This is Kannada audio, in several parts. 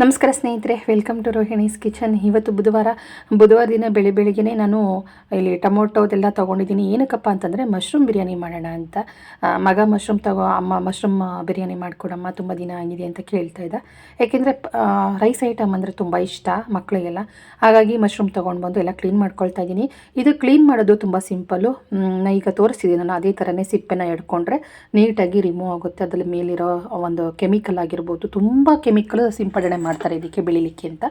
ನಮಸ್ಕಾರ ಸ್ನೇಹಿತರೆ, ವೆಲ್ಕಮ್ ಟು ರೋಹಿಣೀಸ್ ಕಿಚನ್. ಇವತ್ತು ಬುಧವಾರ ದಿನ ಬೆಳಿಗ್ಗೆನೇ ನಾನು ಇಲ್ಲಿ ಟೊಮೊಟೊದೆಲ್ಲ ತೊಗೊಂಡಿದ್ದೀನಿ. ಏನಕ್ಕಪ್ಪ ಅಂತಂದರೆ ಮಶ್ರೂಮ್ ಬಿರಿಯಾನಿ ಮಾಡೋಣ ಅಂತ. ಮಗ ಮಶ್ರೂಮ್ ಅಮ್ಮ ಮಶ್ರೂಮ್ ಬಿರಿಯಾನಿ ಮಾಡಿಕೊಡಮ್ಮ, ತುಂಬ ದಿನ ಆಗಿದೆ ಅಂತ ಕೇಳ್ತಾ ಇದ್ದ. ಯಾಕೆಂದರೆ ರೈಸ್ ಐಟಮ್ ಅಂದರೆ ತುಂಬ ಇಷ್ಟ ಮಕ್ಕಳಿಗೆಲ್ಲ. ಹಾಗಾಗಿ ಮಶ್ರೂಮ್ ತೊಗೊಂಡು ಬಂದು ಎಲ್ಲ ಕ್ಲೀನ್ ಮಾಡ್ಕೊಳ್ತಾ ಇದ್ದೀನಿ. ಇದು ಕ್ಲೀನ್ ಮಾಡೋದು ತುಂಬ ಸಿಂಪಲ್ಲು. ನಾನು ಈಗ ತೋರಿಸ್ತಿದ್ದೀನಿ, ನಾನು ಅದೇ ಥರನೇ ಸಿಪ್ಪೆನ ಎಡ್ಕೊಂಡ್ರೆ ನೀಟಾಗಿ ರಿಮೂವ್ ಆಗುತ್ತೆ. ಅದರಲ್ಲಿ ಮೇಲಿರೋ ಒಂದು ಕೆಮಿಕಲ್ ಆಗಿರ್ಬೋದು, ತುಂಬ ಕೆಮಿಕಲ್ ಸಿಂಪಡಣೆ ಮಾಡ್ತಾರೆ ಇದಕ್ಕೆ ಬೆಳಿಲಿಕ್ಕೆ ಅಂತ.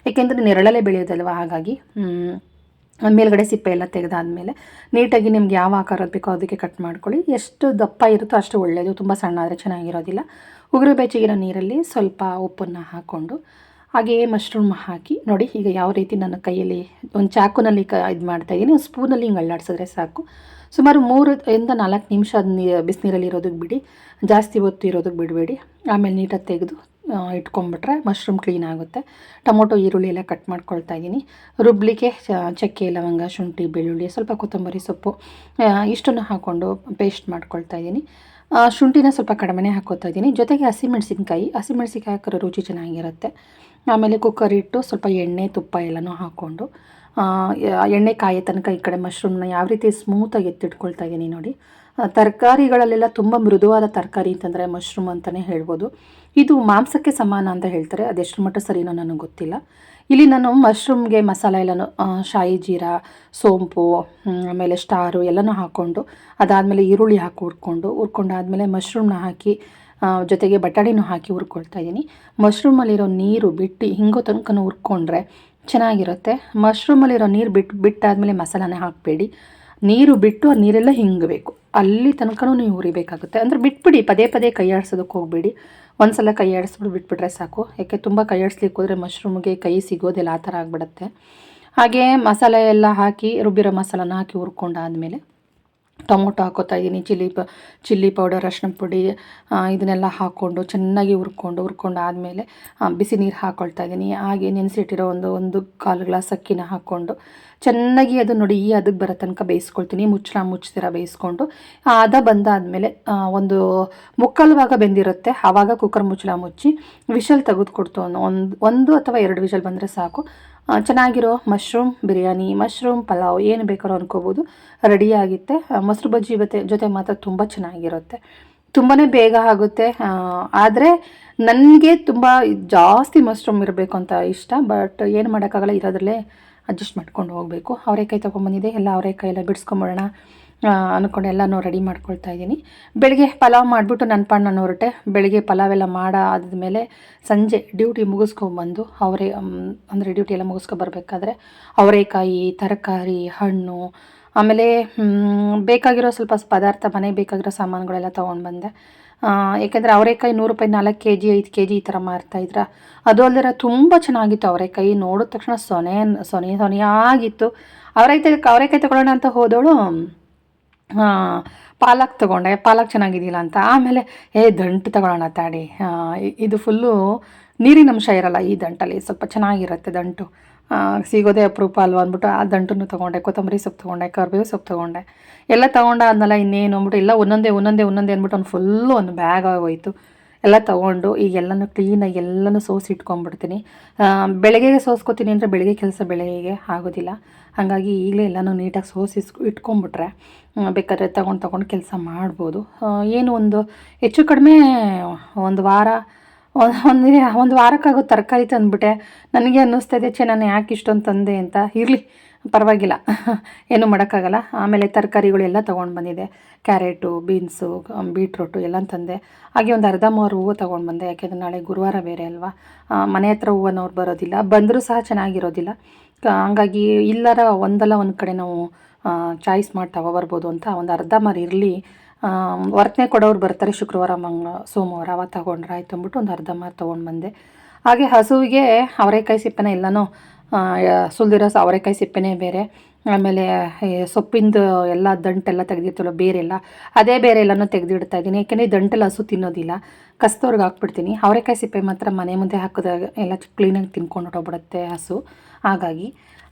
ಏಕೆಂದರೆ ನೆರಳಲ್ಲೇ ಬೆಳೆಯೋದಲ್ವ, ಹಾಗಾಗಿ ಮೇಲ್ಗಡೆ ಸಿಪ್ಪೆ ಎಲ್ಲ ತೆಗೆದಾದ್ಮೇಲೆ ನೀಟಾಗಿ ನಿಮ್ಗೆ ಯಾವ ಆಕಾರದ ಬೇಕೋ ಅದಕ್ಕೆ ಕಟ್ ಮಾಡ್ಕೊಳ್ಳಿ. ಎಷ್ಟು ದಪ್ಪ ಇರುತ್ತೋ ಅಷ್ಟು ಒಳ್ಳೆಯದು. ತುಂಬ ಸಣ್ಣ ಆದರೆ ಚೆನ್ನಾಗಿರೋದಿಲ್ಲ. ಉಗುರು ಬೆಚ್ಚಗಿರೋ ನೀರಲ್ಲಿ ಸ್ವಲ್ಪ ಉಪ್ಪನ್ನು ಹಾಕ್ಕೊಂಡು ಹಾಗೆಯೇ ಮಶ್ರೂಮ್ ಹಾಕಿ ನೋಡಿ. ಈಗ ಯಾವ ರೀತಿ ನನ್ನ ಕೈಯಲ್ಲಿ ಒಂದು ಚಾಕುನಲ್ಲಿ ಇದು ಮಾಡ್ತಾಯಿದ್ದೀನಿ. ಒಂದು ಸ್ಪೂನಲ್ಲಿ ಹಿಂಗೆ ಅಳ್ಳಾಡಿಸಿದ್ರೆ ಸಾಕು. ಸುಮಾರು 3 ರಿಂದ 4 ನಿಮಿಷ ಅದು ಬಿಸಿನೀರಲ್ಲಿ ಇರೋದಕ್ಕೆ ಬಿಡಿ, ಜಾಸ್ತಿ ಹೊತ್ತು ಇರೋದಕ್ಕೆ ಬಿಡಬೇಡಿ. ಆಮೇಲೆ ನೀಟಾಗಿ ತೆಗೆದು ಇಟ್ಕೊಂಡ್ಬಿಟ್ರೆ ಮಶ್ರೂಮ್ ಕ್ಲೀನ್ ಆಗುತ್ತೆ. ಟೊಮೊಟೊ, ಈರುಳ್ಳಿ ಎಲ್ಲ ಕಟ್ ಮಾಡ್ಕೊಳ್ತಾ ಇದ್ದೀನಿ. ರುಬ್ಲಿಕ್ಕೆ ಚಕ್ಕೆ, ಲವಂಗ, ಶುಂಠಿ, ಬೆಳ್ಳುಳ್ಳಿ, ಸ್ವಲ್ಪ ಕೊತ್ತಂಬರಿ ಸೊಪ್ಪು ಇಷ್ಟನ್ನು ಹಾಕ್ಕೊಂಡು ಪೇಸ್ಟ್ ಮಾಡ್ಕೊಳ್ತಾ ಇದ್ದೀನಿ. ಶುಂಠಿನ ಸ್ವಲ್ಪ ಕಡಿಮೆನೇ ಹಾಕ್ಕೊತಾ ಇದ್ದೀನಿ. ಜೊತೆಗೆ ಹಸಿಮೆಣಸಿನ್ಕಾಯಿ ಹಾಕಿರೋ ರುಚಿ ಚೆನ್ನಾಗಿರುತ್ತೆ. ಆಮೇಲೆ ಕುಕ್ಕರ್ ಇಟ್ಟು ಸ್ವಲ್ಪ ಎಣ್ಣೆ, ತುಪ್ಪ ಎಲ್ಲನೂ ಹಾಕ್ಕೊಂಡು ಎಣ್ಣೆ ಕಾಯೋ ತನಕ ಈ ಕಡೆ ಮಶ್ರೂಮ್ನ ಯಾವ ರೀತಿ ಸ್ಮೂತಾಗಿ ಎತ್ತಿಟ್ಕೊಳ್ತಾ ಇದ್ದೀನಿ ನೋಡಿ. ತರಕಾರಿಗಳಲ್ಲೆಲ್ಲ ತುಂಬ ಮೃದುವಾದ ತರಕಾರಿ ಅಂತಂದರೆ ಮಶ್ರೂಮ್ ಅಂತಲೇ ಹೇಳ್ಬೋದು. ಇದು ಮಾಂಸಕ್ಕೆ ಸಮಾನ ಅಂತ ಹೇಳ್ತಾರೆ. ಅದೆಷ್ಟು ಮಟ್ಟ ಸರಿನೋ ನನಗೆ ಗೊತ್ತಿಲ್ಲ. ಇಲ್ಲಿ ನಾನು ಮಶ್ರೂಮ್ಗೆ ಮಸಾಲೆ ಎಲ್ಲನೂ ಶಾಯಿ ಜೀರಾ, ಸೋಂಪು, ಆಮೇಲೆ ಸ್ಟಾರು ಎಲ್ಲನೂ ಹಾಕ್ಕೊಂಡು ಅದಾದಮೇಲೆ ಈರುಳ್ಳಿ ಹಾಕಿ ಹುರ್ಕೊಂಡಾದಮೇಲೆ ಮಶ್ರೂಮ್ನ ಹಾಕಿ ಜೊತೆಗೆ ಬಟಾಣಿನೂ ಹಾಕಿ ಹುರ್ಕೊಳ್ತಾ ಇದ್ದೀನಿ. ಮಶ್ರೂಮಲ್ಲಿರೋ ನೀರು ಬಿಟ್ಟು ಹಿಂಗೋ ತನಕ ಹುರ್ಕೊಂಡ್ರೆ ಚೆನ್ನಾಗಿರುತ್ತೆ. ಮಶ್ರೂಮಲ್ಲಿರೋ ನೀರು ಬಿಟ್ಟಾದಮೇಲೆ ಮಸಾಲಾನೇ ಹಾಕಬೇಡಿ. ನೀರು ಬಿಟ್ಟು ಆ ನೀರೆಲ್ಲ ಹಿಂಗಬೇಕು, ಅಲ್ಲಿ ತನಕನೂ ನೀವು ಹುರಿಬೇಕಾಗುತ್ತೆ. ಅಂದರೆ ಬಿಟ್ಬಿಡಿ, ಪದೇ ಪದೇ ಕೈ ಆಡಿಸೋದಕ್ಕೆ ಹೋಗಬೇಡಿ. ಒಂದು ಸಲ ಕೈ ಆಡಿಸ್ಬಿಟ್ಟು ಬಿಟ್ಬಿಟ್ರೆ ಸಾಕು. ಯಾಕೆ ತುಂಬ ಕೈ ಆಡಿಸ್ಲಿಕ್ಕೆ ಹೋದರೆ ಮಶ್ರೂಮ್ಗೆ ಕೈ ಸಿಗೋದಿಲ್ಲ, ಆ ಥರ ಆಗಿಬಿಡುತ್ತೆ. ಹಾಗೇ ಮಸಾಲೆ ಎಲ್ಲ ಹಾಕಿ ರುಬ್ಬಿರೋ ಮಸಾಲಾನ ಹಾಕಿ ಹುರ್ಕೊಂಡಾದಮೇಲೆ ಟೊಮೊಟೊ ಹಾಕೋತಾ ಇದ್ದೀನಿ. ಚಿಲ್ಲಿ ಪೌಡರ್, ಅರಿಶಿನ ಪುಡಿ ಇದನ್ನೆಲ್ಲ ಹಾಕ್ಕೊಂಡು ಚೆನ್ನಾಗಿ ಹುರ್ಕೊಂಡಾದಮೇಲೆ ಬಿಸಿ ನೀರು ಹಾಕ್ಕೊಳ್ತಾ ಇದ್ದೀನಿ. ಹಾಗೆ ನೆನೆಸಿಟ್ಟಿರೋ ಒಂದು 1/4 ಗ್ಲಾಸ್ ಅಕ್ಕಿನ ಹಾಕ್ಕೊಂಡು ಚೆನ್ನಾಗಿ ಅದು ನೋಡಿ ಈ ಅದಕ್ಕೆ ಬರೋ ತನಕ ಬೇಯಿಸ್ಕೊಳ್ತೀನಿ. ಮುಚ್ಚದಿರ ಬೇಯಿಸ್ಕೊಂಡು ಅದ ಬಂದಾದಮೇಲೆ ಒಂದು 3/4 ಭಾಗ ಬೆಂದಿರುತ್ತೆ. ಆವಾಗ ಕುಕ್ಕರ್ ಮುಚ್ಚಿ ವಿಷಲ್ ತೆಗೆದುಕೊಡ್ತು. ಒಂದು ಅಥವಾ 2 ವಿಷಲ್ ಬಂದರೆ ಸಾಕು. ಚೆನ್ನಾಗಿರೋ ಮಶ್ರೂಮ್ ಬಿರಿಯಾನಿ, ಮಶ್ರೂಮ್ ಪಲಾವ್ ಏನು ಬೇಕಾದ್ರೂ ಅನ್ಕೋಬೋದು, ರೆಡಿಯಾಗುತ್ತೆ. ಮೊಸರು ಬಜ್ಜಿ ಜೊತೆ ಮಾತ್ರ ತುಂಬ ಚೆನ್ನಾಗಿರುತ್ತೆ. ತುಂಬಾ ಬೇಗ ಆಗುತ್ತೆ. ಆದರೆ ನನಗೆ ತುಂಬ ಜಾಸ್ತಿ ಮಶ್ರೂಮ್ ಇರಬೇಕು ಅಂತ ಇಷ್ಟ. ಬಟ್ ಏನು ಮಾಡೋಕ್ಕಾಗಲ್ಲ, ಇರೋದ್ರಲ್ಲೇ ಅಡ್ಜಸ್ಟ್ ಮಾಡ್ಕೊಂಡು ಹೋಗಬೇಕು. ಅವರೆಕಾಯಿ ತೊಗೊಂಬಂದಿದೆ, ಎಲ್ಲ ಅವರೆಕಾಯಿ ಎಲ್ಲ ಬಿಡಿಸ್ಕೊಂಬಿಡೋಣ ಅಂದ್ಕೊಂಡು ಎಲ್ಲನೂ ರೆಡಿ ಮಾಡ್ಕೊಳ್ತಾ ಇದ್ದೀನಿ. ಬೆಳಗ್ಗೆ ಪಲಾವ್ ಮಾಡಿಬಿಟ್ಟು ನನ್ನ ಪಾಡು ನಾನು ಹೊರಟೆ. ಬೆಳಗ್ಗೆ ಪಲಾವೆಲ್ಲ ಆದಮೇಲೆ ಸಂಜೆ ಡ್ಯೂಟಿ ಮುಗಿಸ್ಕೊಂಬಂದು ಅಂದರೆ ಡ್ಯೂಟಿ ಎಲ್ಲ ಮುಗಿಸ್ಕೊಬರ್ಬೇಕಾದ್ರೆ ಅವರೆಕಾಯಿ, ತರಕಾರಿ, ಹಣ್ಣು, ಆಮೇಲೆ ಬೇಕಾಗಿರೋ ಸ್ವಲ್ಪ ಪದಾರ್ಥ, ಮನೆಗೆ ಬೇಕಾಗಿರೋ ಸಾಮಾನುಗಳೆಲ್ಲ ತೊಗೊಂಡು ಬಂದೆ. ಏಕೆಂದರೆ ಅವರೆಕಾಯಿ 100 ರೂಪಾಯಿ 4 kg 5 kg ಈ ಥರ ಮಾರ್ತಾಯಿದ್ರ. ಅದು ಅಲ್ಲದೆ ತುಂಬ ಚೆನ್ನಾಗಿತ್ತು. ಅವರೆಕಾಯಿ ನೋಡಿದ ತಕ್ಷಣ ಸೊನೆಯಾಗಿತ್ತು. ಅವರೆಕಾಯಿ ತೊಗೊಳ್ಳೋಣ ಅಂತ ಹೋದವಳು ಪಾಲಕ್ ತೊಗೊಂಡೆ. ಪಾಲಕ್ ಚೆನ್ನಾಗಿದ್ದಿಲ್ಲ ಅಂತ. ಆಮೇಲೆ ದಂಟು ತೊಗೊಳ್ಳೋಣ ತಾಡಿ, ಇದು ಫುಲ್ಲು ನೀರಿನ ಅಂಶ ಇರಲ್ಲ ಈ ದಂಟಲ್ಲಿ, ಸ್ವಲ್ಪ ಚೆನ್ನಾಗಿರುತ್ತೆ ದಂಟು, ಸಿಗೋದೇ ಅಪರೂಪ ಅಲ್ವ ಅಂದ್ಬಿಟ್ಟು ಆ ದಂಟನ್ನು ತೊಗೊಂಡೆ. ಕೊತ್ತಂಬರಿ ಸೊಪ್ಪು ತೊಗೊಂಡೆ, ಕರಿಬೇವು ಸೊಪ್ಪು ತೊಗೊಂಡೆ. ಎಲ್ಲ ತೊಗೊಂಡಾದ್ಮೇಲೆ ಇನ್ನೇನು ಅಂದ್ಬಿಟ್ಟು ಎಲ್ಲ ಒಂದೊಂದೇ ಅಂದ್ಬಿಟ್ಟು ಒಂದು ಬ್ಯಾಗ್ ಆಗೋಯ್ತು. ಎಲ್ಲ ತೊಗೊಂಡು ಈಗ ಎಲ್ಲನೂ ಕ್ಲೀನಾಗಿ ಎಲ್ಲನೂ ಸೋಸಿಟ್ಕೊಂಡ್ಬಿಡ್ತೀನಿ. ಬೆಳಗ್ಗೆ ಸೋಸ್ಕೊತೀನಿ ಅಂದರೆ ಬೆಳಗ್ಗೆ ಕೆಲಸ ಬೆಳಗ್ಗೆ ಆಗೋದಿಲ್ಲ. ಹಾಗಾಗಿ ಈಗಲೇ ಎಲ್ಲನೂ ನೀಟಾಗಿ ಇಟ್ಕೊಂಡ್ಬಿಟ್ರೆ ಬೇಕಾದ್ರೆ ತೊಗೊಂಡು ಕೆಲಸ ಮಾಡ್ಬೋದು. ಏನು ಒಂದು ಹೆಚ್ಚು ಕಡಿಮೆ ಒಂದು ವಾರ ಒಂದು ವಾರಕ್ಕಾಗೋ ತರಕಾರಿ ತಂದುಬಿಟ್ಟೆ. ನನಗೆ ಅನ್ನಿಸ್ತಾಯಿದೆ, ನಾನು ಯಾಕೆ ಇಷ್ಟೊಂದು ತಂದೆ ಅಂತ. ಇರಲಿ, ಪರವಾಗಿಲ್ಲ, ಏನೂ ಮಾಡೋಕ್ಕಾಗಲ್ಲ. ಆಮೇಲೆ ತರಕಾರಿಗಳೆಲ್ಲ ತೊಗೊಂಡು ಬಂದಿದೆ. ಕ್ಯಾರೆಟು, ಬೀನ್ಸು, ಬೀಟ್ರೋಟು ಎಲ್ಲ ತಂದೆ. ಹಾಗೆ ಒಂದು ಅರ್ಧ ಮೂರು ಹೂವು ತೊಗೊಂಡು ಬಂದೆ. ಯಾಕೆಂದರೆ ನಾಳೆ ಗುರುವಾರ ಬೇರೆ ಅಲ್ವಾ, ಮನೆ ಹತ್ರ ಹೂವನವ್ರು ಬರೋದಿಲ್ಲ, ಬಂದರೂ ಸಹ ಚೆನ್ನಾಗಿರೋದಿಲ್ಲ. ಹಂಗಾಗಿ ಇಲ್ಲರ ಒಂದು ಕಡೆ ನಾವು ಚಾಯ್ಸ್ ಮಾಡಿ ತಗೊಬರ್ಬೋದು ಅಂತ ಒಂದು ಅರ್ಧ ಮಾರು ಇರಲಿ. ವರ್ತನೆ ಕೊಡೋರು ಬರ್ತಾರೆ ಶುಕ್ರವಾರ, ಸೋಮವಾರ, ಅವ ತೊಗೊಂಡ್ರೆ ಆಯ್ತು ಅಂದ್ಬಿಟ್ಟು ಒಂದು ಅರ್ಧ ಮಾರು ತೊಗೊಂಡು ಬಂದೆ. ಹಾಗೆ ಹಸುವಿಗೆ ಅವರೆಕಾಯಿ ಸಿಪ್ಪೆನ ಎಲ್ಲನೂ ಸುಲಿದಿರೋ ಅವರೆಕಾಯಿ ಸಿಪ್ಪೆನೇ ಬೇರೆ, ಆಮೇಲೆ ಸೊಪ್ಪಿಂದು ಎಲ್ಲ ದಂಟೆಲ್ಲ ತೆಗೆದಿರ್ತಲ್ಲ ಬೇರೆಲ್ಲ, ಅದೇ ಬೇರೆ ಎಲ್ಲನೂ ತೆಗೆದಿಡ್ತಾ ಇದ್ದೀನಿ. ಯಾಕೆಂದರೆ ಈ ದಂಟೆಲ್ಲ ಹಸು ತಿನ್ನೋದಿಲ್ಲ, ಕಸ್ತವ್ರಿಗೆ ಹಾಕ್ಬಿಡ್ತೀನಿ. ಅವರೆಕಾಯಿ ಸಿಪ್ಪೆ ಮಾತ್ರ ಮನೆ ಮುಂದೆ ಹಾಕಿದಾಗ ಎಲ್ಲ ಕ್ಲೀನಾಗಿ ತಿನ್ಕೊಂಡು ಹೊಟ್ಟೋಗ್ಬಿಡುತ್ತೆ ಹಸು. ಹಾಗಾಗಿ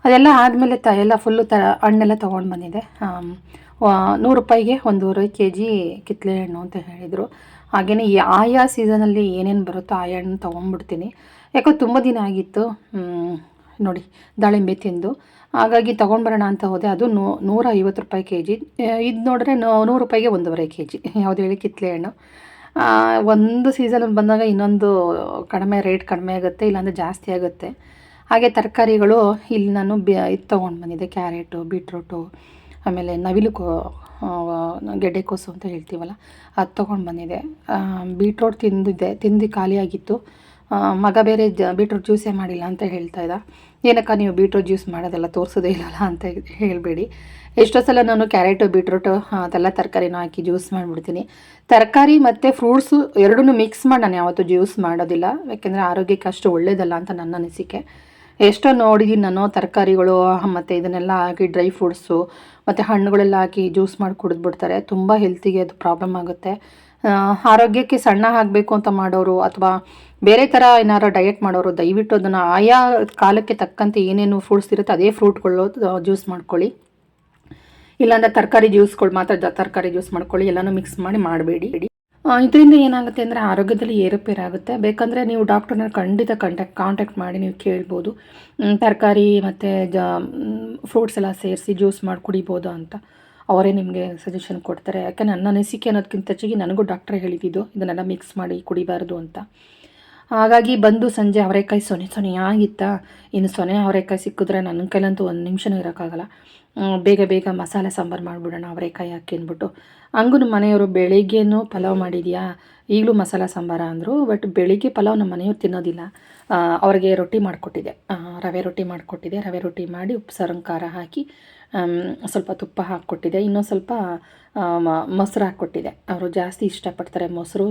ಅದೆಲ್ಲ ಆದಮೇಲೆ ಎಲ್ಲ ಫುಲ್ಲು ಹಣ್ಣೆಲ್ಲ ತೊಗೊಂಡು ಬಂದಿದೆ. 100 ರೂಪಾಯಿಗೆ 1.5 kg ಕಿತ್ತಳೆ ಹಣ್ಣು ಅಂತ ಹೇಳಿದರು. ಹಾಗೆಯೇ ಆಯಾ ಸೀಸನಲ್ಲಿ ಏನೇನು ಬರುತ್ತೋ ಆ ಹಣ್ಣು ತೊಗೊಂಡ್ಬಿಡ್ತೀನಿ. ಯಾಕೋ ತುಂಬ ದಿನ ಆಗಿತ್ತು ನೋಡಿ ದಾಳಿಂಬೆ ತಿಂದು. ಹಾಗಾಗಿ ತೊಗೊಂಡ್ಬರೋಣ ಅಂತ ಹೋದೆ. ಅದು 150 ರೂಪಾಯಿ ಕೆಜಿ. ಇದು ನೋಡಿದ್ರೆ 100 ರೂಪಾಯಿಗೆ 1.5 ಕೆಜಿ. ಯಾವುದು ಹೇಳಿ ಕಿತ್ತಳೆ ಹಣ್ಣು. ಒಂದು ಸೀಸನ್ ಬಂದಾಗ ಇನ್ನೊಂದು ರೇಟ್ ಕಡಿಮೆ ಆಗುತ್ತೆ, ಇಲ್ಲಾಂದರೆ ಜಾಸ್ತಿ ಆಗುತ್ತೆ. ಹಾಗೆ ತರಕಾರಿಗಳು ಇಲ್ಲಿ ನಾನು ಇದು ತೊಗೊಂಡು ಬಂದಿದ್ದೆ. ಕ್ಯಾರೆಟು, ಬೀಟ್ರೂಟು, ಆಮೇಲೆ ಗೆಡ್ಡೆಕೋಸು ಅಂತ ಹೇಳ್ತೀವಲ್ಲ, ಅದು ತೊಗೊಂಡು ಬಂದಿದ್ದೆ. ಬೀಟ್ರೂಟ್ ತಿಂದು ಖಾಲಿಯಾಗಿತ್ತು. ಮಗ ಬೇರೆ ಬೀಟ್ರೂಟ್ ಜ್ಯೂಸೇ ಮಾಡಿಲ್ಲ ಅಂತ ಹೇಳ್ತಾ ಇದ್ದ. ಏನಕ್ಕ ನೀವು ಬೀಟ್ರೂಟ್ ಜ್ಯೂಸ್ ಮಾಡೋದೆಲ್ಲ ತೋರಿಸೋದೇ ಇಲ್ಲಲ್ಲ ಅಂತ ಹೇಳಬೇಡಿ. ಎಷ್ಟೋ ಸಲ ನಾನು ಕ್ಯಾರೆಟು, ಬೀಟ್ರೂಟು ಅದೆಲ್ಲ ತರಕಾರಿನೂ ಹಾಕಿ ಜ್ಯೂಸ್ ಮಾಡಿಬಿಡ್ತೀನಿ. ತರಕಾರಿ ಮತ್ತು ಫ್ರೂಟ್ಸು ಎರಡನ್ನೂ ಮಿಕ್ಸ್ ಮಾಡಿ ನಾನು ಯಾವತ್ತೂ ಜ್ಯೂಸ್ ಮಾಡೋದಿಲ್ಲ, ಯಾಕೆಂದರೆ ಆರೋಗ್ಯಕ್ಕೆ ಅಷ್ಟು ಒಳ್ಳೆಯದಲ್ಲ ಅಂತ ನನ್ನ ಅನಿಸಿಕೆ. ಎಷ್ಟೋ ನೋಡಿದ್ದೀನಿ ನಾನು ತರಕಾರಿಗಳು ಮತ್ತು ಇದನ್ನೆಲ್ಲ ಹಾಕಿ ಡ್ರೈ ಫ್ರೂಟ್ಸು ಮತ್ತು ಹಣ್ಣುಗಳೆಲ್ಲ ಹಾಕಿ ಜ್ಯೂಸ್ ಮಾಡಿ ಕುಡಿದ್ಬಿಡ್ತಾರೆ. ತುಂಬ ಹೆಲ್ತಿಗೆ ಅದು ಪ್ರಾಬ್ಲಮ್ ಆಗುತ್ತೆ. ಆರೋಗ್ಯಕ್ಕೆ ಸಣ್ಣ ಆಗಬೇಕು ಅಂತ ಮಾಡೋರು ಅಥವಾ ಬೇರೆ ಥರ ಏನಾರು ಡಯಟ್ ಮಾಡೋರು ದಯವಿಟ್ಟು ಅದನ್ನು ಆಯಾ ಕಾಲಕ್ಕೆ ತಕ್ಕಂತೆ ಏನೇನು ಫ್ರೂಟ್ಸ್ ಇರುತ್ತೆ ಅದೇ ಫ್ರೂಟ್ಗಳು ಜ್ಯೂಸ್ ಮಾಡ್ಕೊಳ್ಳಿ. ಇಲ್ಲಾಂದರೆ ತರಕಾರಿ ಜ್ಯೂಸ್ಗಳು ಮಾತ್ರ ತರಕಾರಿ ಜ್ಯೂಸ್ ಮಾಡ್ಕೊಳ್ಳಿ, ಎಲ್ಲನೂ ಮಿಕ್ಸ್ ಮಾಡಿ ಮಾಡಬೇಡಿ. ಇದರಿಂದ ಏನಾಗುತ್ತೆ ಅಂದರೆ ಆರೋಗ್ಯದಲ್ಲಿ ಏರುಪೇರಾಗುತ್ತೆ. ಬೇಕಂದರೆ ನೀವು ಡಾಕ್ಟರ್ನ ಖಂಡಿತ ಕಾಂಟ್ಯಾಕ್ಟ್ ಮಾಡಿ ನೀವು ಕೇಳ್ಬೋದು, ತರಕಾರಿ ಮತ್ತು ಫ್ರೂಟ್ಸ್ ಎಲ್ಲ ಸೇರಿಸಿ ಜ್ಯೂಸ್ ಮಾಡಿ ಕುಡಿಬೋದು ಅಂತ. ಅವರೇ ನಿಮಗೆ ಸಜೆಷನ್ ಕೊಡ್ತಾರೆ. ಯಾಕೆ ನನ್ನ ಅನಿಸಿಕೆ ಅನ್ನೋದಕ್ಕಿಂತ ಹೆಚ್ಚಿಗೆ ನನಗೂ ಡಾಕ್ಟ್ರೇ ಹೇಳಿದ್ದು ಇದನ್ನೆಲ್ಲ ಮಿಕ್ಸ್ ಮಾಡಿ ಕುಡಿಬಾರ್ದು ಅಂತ. ಹಾಗಾಗಿ ಬಂದು ಸಂಜೆ ಅವರೆಕಾಯಿ ಸೊನೆ ಆಗಿತ್ತಾ, ಇನ್ನು ಅವರೆಕಾಯಿ ಸಿಕ್ಕಿದ್ರೆ ನನ್ನ ಕೈಲಂತೂ ಒಂದು ನಿಮಿಷನೂ ಇರೋಕ್ಕಾಗಲ್ಲ. ಬೇಗ ಮಸಾಲೆ ಸಾಂಬಾರು ಮಾಡಿಬಿಡೋಣ ಅವರೆಕಾಯಿ ಹಾಕಿ ಅಂದ್ಬಿಟ್ಟು. ಹಂಗೂ ನಮ್ಮ ಮನೆಯವರು ಬೆಳಿಗ್ಗೆನೂ ಪಲಾವ್ ಮಾಡಿದ್ಯಾ, ಈಗಲೂ ಮಸಾಲೆ ಸಾಂಬಾರ ಅಂದರು. ಬಟ್ ಬೆಳಿಗ್ಗೆ ಪಲಾವ್ ನಮ್ಮ ಮನೆಯವ್ರು ತಿನ್ನೋದಿಲ್ಲ. ಅವ್ರಿಗೆ ರೊಟ್ಟಿ ಮಾಡಿಕೊಟ್ಟಿದ್ದೆ, ರವೆ ರೊಟ್ಟಿ ಮಾಡಿ ಉಪ್ಪು ಖಾರ ಹಾಕಿ ಸ್ವಲ್ಪ ತುಪ್ಪ ಹಾಕ್ಕೊಟ್ಟಿದ್ದೆ. ಇನ್ನೊಂದು ಸ್ವಲ್ಪ ಮೊಸರು ಹಾಕ್ಕೊಟ್ಟಿದ್ದೆ. ಅವರು ಜಾಸ್ತಿ ಇಷ್ಟಪಡ್ತಾರೆ ಮೊಸರು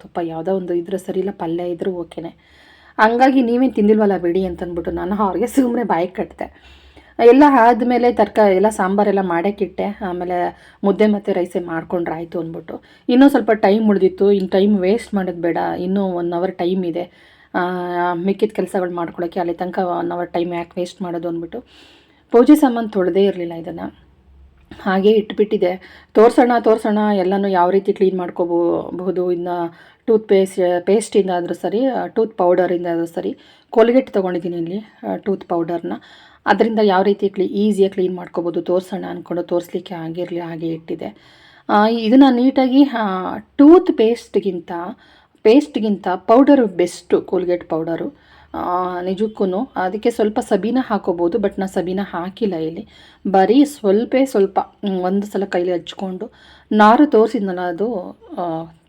ತುಪ್ಪ, ಯಾವುದೋ ಒಂದು ಇದ್ರೂ ಸರಿ ಇಲ್ಲ, ಪಲ್ಯ ಇದ್ದರೂ ಓಕೆನೆ. ಹಂಗಾಗಿ ನೀವೇನು ತಿಂದಿಲ್ವಲ್ಲ ಬಿಡಿ ಅಂತಂದ್ಬಿಟ್ಟು ನಾನು ಅವ್ರಿಗೆ ಸುಮ್ಮನೆ ಬಾಯಿ ಕಟ್ಟಿದೆ. ಎಲ್ಲ ಆದಮೇಲೆ ತರಕಾರಿ ಎಲ್ಲ ಸಾಂಬಾರೆಲ್ಲ ಮಾಡೋಕ್ಕಿಟ್ಟೆ. ಆಮೇಲೆ ಮುದ್ದೆ ಮತ್ತು ರೈಸೇ ಮಾಡ್ಕೊಂಡ್ರೆ ಆಯಿತು ಅಂದ್ಬಿಟ್ಟು. ಇನ್ನೂ ಸ್ವಲ್ಪ ಟೈಮ್ ಉಳಿದಿತ್ತು. ಇನ್ನು ಟೈಮ್ ವೇಸ್ಟ್ ಮಾಡೋದು ಬೇಡ, ಇನ್ನೂ 1 ಅವರ್ ಟೈಮ್ ಇದೆ ಮಿಕ್ಕಿದ ಕೆಲಸಗಳು ಮಾಡ್ಕೊಳ್ಳೋಕ್ಕೆ. ಅಲ್ಲಿ ತನಕ 1 ಅವರ್ ಟೈಮ್ ಯಾಕೆ ವೇಸ್ಟ್ ಮಾಡೋದು ಅಂದ್ಬಿಟ್ಟು ಪೂಜೆ ಸಾಮಾನು ತೊಳೆದೇ ಇರಲಿಲ್ಲ. ಇದನ್ನು ಹಾಗೇ ಇಟ್ಬಿಟ್ಟಿದೆ. ತೋರಿಸೋಣ ಎಲ್ಲನೂ ಯಾವ ರೀತಿ ಕ್ಲೀನ್ ಮಾಡ್ಕೋಬಹುದು. ಇನ್ನು ಟೂತ್ ಪೇಸ್ಟಿಂದ ಆದರೂ ಸರಿ, ಟೂತ್ ಪೌಡರಿಂದ ಆದರೂ ಸರಿ. ಕೋಲ್ಗೇಟ್ ತೊಗೊಂಡಿದ್ದೀನಿ ಇಲ್ಲಿ ಟೂತ್ ಪೌಡರ್ನ. ಅದರಿಂದ ಯಾವ ರೀತಿ ಈಸಿಯಾಗಿ ಕ್ಲೀನ್ ಮಾಡ್ಕೋಬೋದು ತೋರಿಸೋಣ ಅಂದ್ಕೊಂಡು ತೋರಿಸ್ಲಿಕ್ಕೆ ಹಾಗೆ ಇಟ್ಟಿದೆ. ಇದನ್ನು ನೀಟಾಗಿ ಟೂತ್ ಪೇಸ್ಟ್ಗಿಂತ ಪೌಡರು ಬೆಸ್ಟು, ಕೋಲ್ಗೇಟ್ ಪೌಡರು ನಿಜಕ್ಕೂ. ಅದಕ್ಕೆ ಸ್ವಲ್ಪ ಸಬೀನ ಹಾಕೋಬೋದು, ಬಟ್ ನಾನು ಸಬೀನ ಹಾಕಿಲ್ಲ ಇಲ್ಲಿ. ಬರೀ ಸ್ವಲ್ಪ ಒಂದು ಸಲ ಕೈಲಿ ಹಚ್ಕೊಂಡು ನಾರು ತೋರಿಸಿದ್ನಲ್ಲ, ಅದು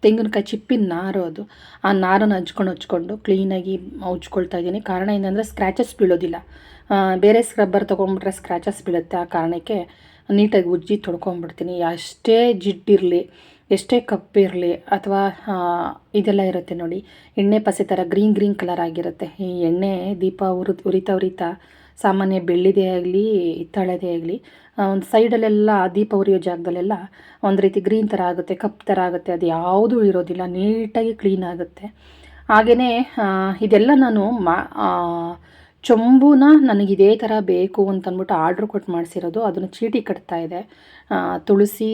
ತೆಂಗಿನಕಾಯಿ ಚಿಪ್ಪಿನ ನಾರು, ಅದು ಆ ನಾರನ್ನು ಹಚ್ಕೊಂಡು ಕ್ಲೀನಾಗಿ ಉಜ್ಕೊಳ್ತಾ ಇದ್ದೀನಿ. ಕಾರಣ ಏನಂದರೆ ಸ್ಕ್ರ್ಯಾಚಸ್ ಬೀಳೋದಿಲ್ಲ. ಬೇರೆ ಸ್ಕ್ರಬ್ಬರ್ ತೊಗೊಂಡ್ಬಿಟ್ರೆ ಸ್ಕ್ರ್ಯಾಚಸ್ ಬೀಳುತ್ತೆ. ಆ ಕಾರಣಕ್ಕೆ ನೀಟಾಗಿ ಉಜ್ಜಿ ತೊಳ್ಕೊಂಬಿಡ್ತೀನಿ. ಎಷ್ಟೇ ಜಿಡ್ಡಿರಲಿ, ಎಷ್ಟೇ ಕಪ್ಪಿರಲಿ, ಅಥವಾ ಇದೆಲ್ಲ ಇರುತ್ತೆ ನೋಡಿ, ಎಣ್ಣೆ ಪಸೆ ಥರ ಗ್ರೀನ್ ಕಲರ್ ಆಗಿರುತ್ತೆ. ಈ ಎಣ್ಣೆ ದೀಪ ಉರಿತಾ ಸಾಮಾನ್ಯ ಬೆಳ್ಳಿದೇ ಆಗಲಿ ಹಿತ್ತಾಳೆದೇ ಆಗಲಿ ಒಂದು ಸೈಡಲ್ಲೆಲ್ಲ ದೀಪ ಉರಿಯೋ ಜಾಗದಲ್ಲೆಲ್ಲ ಒಂದು ರೀತಿ ಗ್ರೀನ್ ಥರ ಆಗುತ್ತೆ, ಕಪ್ ಥರ ಆಗುತ್ತೆ. ಅದು ಯಾವುದೂ ಇರೋದಿಲ್ಲ, ನೀಟಾಗಿ ಕ್ಲೀನ್ ಆಗುತ್ತೆ. ಹಾಗೆಯೇ ಇದೆಲ್ಲ ನಾನು ಚೊಂಬುನ ನನಗಿದೇ ಥರ ಬೇಕು ಅಂತಂದ್ಬಿಟ್ಟು ಆರ್ಡ್ರ್ ಕೊಟ್ಟು ಮಾಡಿಸಿರೋದು. ಅದನ್ನು ಚೀಟಿ ಕಟ್ತಾ ಇದೆ ತುಳಸಿ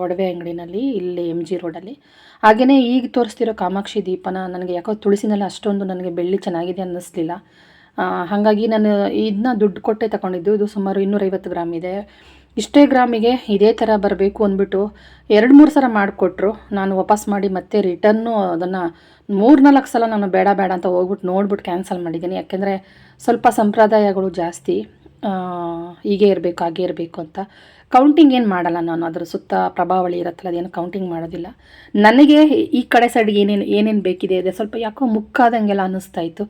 ಒಡವೆ ಅಂಗಡಿನಲ್ಲಿ, ಇಲ್ಲಿ MG ರೋಡಲ್ಲಿ. ಹಾಗೆಯೇ ಈಗ ತೋರಿಸ್ತಿರೋ ಕಾಮಾಕ್ಷಿ ದೀಪನ ನನಗೆ ಯಾಕೋ ತುಳಸಿನಲ್ಲಿ ಅಷ್ಟೊಂದು ನನಗೆ ಬೆಳ್ಳಿ ಚೆನ್ನಾಗಿದೆ ಅನ್ನಿಸ್ಲಿಲ್ಲ. ಹಾಗಾಗಿ ನಾನು ಇದನ್ನ ದುಡ್ಡು ಕೊಟ್ಟೆ ತಗೊಂಡಿದ್ದು. ಇದು ಸುಮಾರು 250 ಗ್ರಾಮ್ ಇದೆ. ಇಷ್ಟೇ ಗ್ರಾಮಿಗೆ ಇದೇ ಥರ ಬರಬೇಕು ಅಂದ್ಬಿಟ್ಟು 2-3 ಸಲ ಮಾಡಿಕೊಟ್ರು. ನಾನು ವಾಪಸ್ ಮಾಡಿ ಮತ್ತೆ ರಿಟರ್ನು ಅದನ್ನು 3-4 ಸಲ ನಾನು ಬೇಡ ಅಂತ ನೋಡ್ಬಿಟ್ಟು ಕ್ಯಾನ್ಸಲ್ ಮಾಡಿದ್ದೀನಿ. ಯಾಕೆಂದರೆ ಸ್ವಲ್ಪ ಸಂಪ್ರದಾಯಗಳು ಜಾಸ್ತಿ, ಹೀಗೆ ಇರಬೇಕು ಹಾಗೆ ಇರಬೇಕು ಅಂತ. ಕೌಂಟಿಂಗ್ ಏನು ಮಾಡಲ್ಲ ನಾನು, ಅದರ ಸುತ್ತ ಪ್ರಭಾವಳಿ ಇರುತ್ತಲ್ಲ, ಅದೇನು ಕೌಂಟಿಂಗ್ ಮಾಡೋದಿಲ್ಲ. ನನಗೆ ಈ ಕಡೆ ಸೈಡ್ಗೆ ಏನೇನು ಬೇಕಿದೆ ಇದೆ ಸ್ವಲ್ಪ ಯಾಕೋ ಮುಕ್ಕಾದಂಗೆಲ್ಲ ಅನ್ನಿಸ್ತಾ ಇತ್ತು.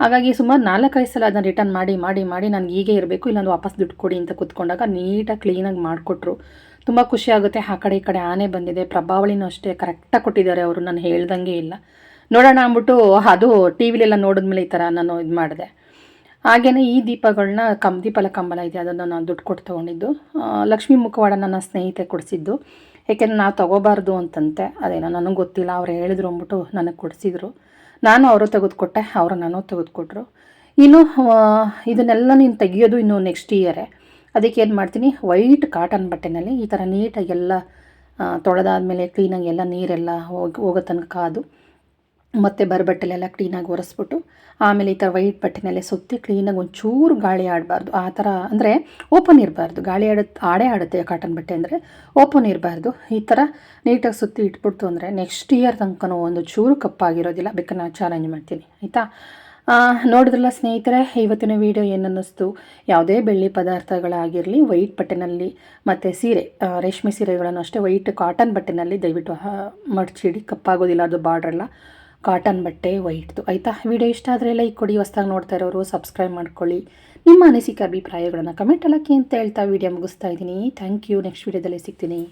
ಹಾಗಾಗಿ ಸುಮಾರು 4-5 ಸಲ ಅದನ್ನು ರಿಟರ್ನ್ ಮಾಡಿ ನನಗೆ ಹೀಗೆ ಇರಬೇಕು, ಇಲ್ಲಾಂದ್ರೆ ವಾಪಸ್ ದುಡ್ಡು ಕೊಡಿ ಅಂತ ಕೂತ್ಕೊಂಡಾಗ ನೀಟಾಗಿ ಕ್ಲೀನಾಗಿ ಮಾಡಿಕೊಟ್ರು. ತುಂಬ ಖುಷಿ ಆಗುತ್ತೆ. ಆ ಕಡೆ ಈ ಕಡೆ ಆನೆ ಬಂದಿದೆ, ಪ್ರಭಾವಳಿನೂ ಅಷ್ಟೇ ಕರೆಕ್ಟಾಗಿ ಕೊಟ್ಟಿದ್ದಾರೆ ಅವರು, ನಾನು ಹೇಳ್ದಂಗೆ ಇಲ್ಲ. ನೋಡೋಣ ಅಂದ್ಬಿಟ್ಟು ಅದು ಟಿ ವಿಲೆಲ್ಲ ನೋಡಿದ್ಮೇಲೆ ಈ ಥರ ನಾನು ಇದು ಮಾಡಿದೆ. ಹಾಗೆಯೇ ಈ ದೀಪಗಳನ್ನ ದೀಪಲ ಕಂಬಳ ಇದೆ, ಅದನ್ನು ನಾನು ದುಡ್ಡು ಕೊಟ್ಟು ತೊಗೊಂಡಿದ್ದು. ಲಕ್ಷ್ಮೀ ಮುಖವಾಡ ನನ್ನ ಸ್ನೇಹಿತೆ ಕೊಡಿಸಿದ್ದು. ಏಕೆಂದರೆ ನಾವು ತೊಗೋಬಾರ್ದು ಅಂತಂತೆ, ಅದೇನೋ ನನಗೆ ಗೊತ್ತಿಲ್ಲ, ಅವ್ರು ಹೇಳಿದ್ರು ಅಂದ್ಬಿಟ್ಟು ನನಗೆ ಕೊಡಿಸಿದ್ರು. ನಾನು ಅವರು ತೆಗೆದುಕೊಟ್ಟೆ, ಅವರು ನಾನು ತೆಗೆದುಕೊಟ್ರು. ಇನ್ನು ಇದನ್ನೆಲ್ಲ ನೀನು ತೆಗಿಯೋದು ಇನ್ನು ನೆಕ್ಸ್ಟ್ ಇಯರೇ. ಅದಕ್ಕೆ ಏನು ಮಾಡ್ತೀನಿ, ವೈಟ್ ಕಾಟನ್ ಬಟ್ಟೆನಲ್ಲಿ ಈ ಥರ ನೀಟಾಗೆಲ್ಲ ತೊಳೆದಾದ್ಮೇಲೆ ಕ್ಲೀನಾಗಿ ಎಲ್ಲ ನೀರೆಲ್ಲ ಹೋಗೋ ತನಕ ಅದು ಮತ್ತು ಬರಬಟ್ಟೆಲೆಲ್ಲ ಕ್ಲೀನಾಗಿ ಒರೆಸ್ಬಿಟ್ಟು ಆಮೇಲೆ ಈ ಥರ ವೈಟ್ ಬಟ್ಟೆನಲ್ಲೇ ಸುತ್ತಿ ಕ್ಲೀನಾಗಿ ಒಂಚೂರು ಗಾಳಿ ಆಡಬಾರ್ದು. ಆ ಥರ ಅಂದರೆ ಓಪನ್ ಇರಬಾರ್ದು. ಗಾಳಿ ಆಡುತ್ತೆ ಕಾಟನ್ ಬಟ್ಟೆ ಅಂದರೆ, ಓಪನ್ ಇರಬಾರ್ದು. ಈ ಥರ ನೀಟಾಗಿ ಸುತ್ತಿ ಇಟ್ಬಿಡ್ತು ಅಂದರೆ ನೆಕ್ಸ್ಟ್ ಇಯರ್ ತನಕನೂ ಒಂದು ಚೂರು ಕಪ್ಪಾಗಿರೋದಿಲ್ಲ. ಬೇಕಾದ್ರೆ ನಾನು ಚಾಲೆಂಜ್ ಮಾಡ್ತೀನಿ, ಆಯಿತಾ? ನೋಡಿದ್ರಲ್ಲ ಸ್ನೇಹಿತರೆ, ಇವತ್ತಿನ ವಿಡಿಯೋ ಏನನ್ನಿಸ್ತು? ಯಾವುದೇ ಬೆಳ್ಳಿ ಪದಾರ್ಥಗಳಾಗಿರಲಿ ವೈಟ್ ಬಟ್ಟೆನಲ್ಲಿ ಮತ್ತು ಸೀರೆ, ರೇಷ್ಮೆ ಸೀರೆಗಳನ್ನು ಅಷ್ಟೇ ವೈಟ್ ಕಾಟನ್ ಬಟ್ಟೆನಲ್ಲಿ ದಯವಿಟ್ಟು ಮಡ್ಚಿಡಿ, ಕಪ್ಪಾಗೋದಿಲ್ಲ ಅದು ಬಾರ್ಡ್ರೆಲ್ಲ. ಕಾಟನ್ ಬಟ್ಟೆ ವೈಟ್ದು, ಆಯಿತಾ? ವಿಡಿಯೋ ಇಷ್ಟ ಆದರೆ ಲೈಕ್ ಕೊಡಿ. ಹೊಸ್ದಾಗಿ ನೋಡ್ತಾ ಇರೋರು ಸಬ್ಸ್ಕ್ರೈಬ್ ಮಾಡ್ಕೊಳ್ಳಿ. ನಿಮ್ಮ ಅನಿಸಿಕೆ ಅಭಿಪ್ರಾಯಗಳನ್ನು ಕಮೆಂಟ್ ಹಾಕಿ ಅಂತ ಹೇಳ್ತಾ ವಿಡಿಯೋ ಮುಗಿಸ್ತಾ ಇದ್ದೀನಿ. Thank you. ನೆಕ್ಸ್ಟ್ ವಿಡಿಯೋದಲ್ಲಿ ಸಿಗ್ತೀನಿ.